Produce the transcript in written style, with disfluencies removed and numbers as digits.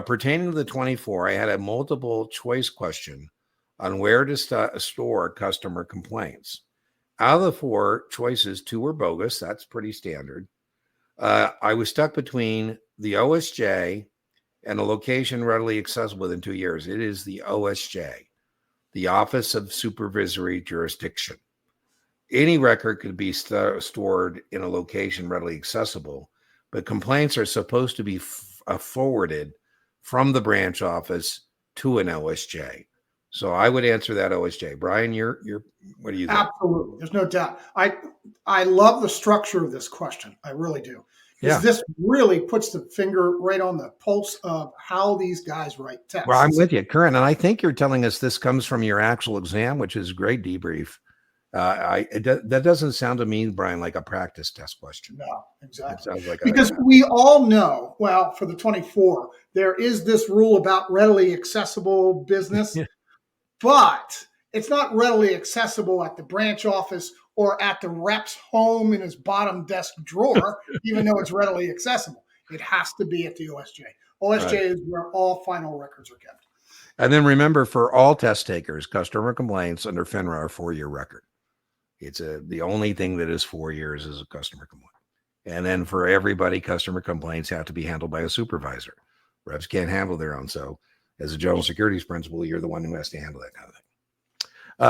Pertaining to the 24, I had a multiple choice question on where to store customer complaints. Out of the 4 choices, 2 were bogus. That's pretty standard. I was stuck between the OSJ and a location readily accessible within 2 years. It is the OSJ, the Office of Supervisory Jurisdiction. Any record could be stored in a location readily accessible, but complaints are supposed to be forwarded from the branch office to an OSJ. So I would answer that OSJ. Brian, you're what do you think? Absolutely. There's no doubt. I love the structure of this question. I really do. Because this really puts the finger right on the pulse of how these guys write tests. Well, I'm with you, Curran. And I think you're telling us this comes from your actual exam, which is a great debrief. That doesn't sound to me, Brian, like a practice test question. No, exactly. It sounds like because we all know, well, for the 24, there is this rule about readily accessible business, but it's not readily accessible at the branch office or at the rep's home in his bottom desk drawer, even though it's readily accessible. It has to be at the OSJ. OSJ is where all final records are kept. And then remember, for all test takers, customer complaints under FINRA are 4-year record. It's the only thing that is 4 years is a customer complaint. And then for everybody, customer complaints have to be handled by a supervisor. Reps can't handle their own. So as a general securities principal, you're the one who has to handle that kind of thing.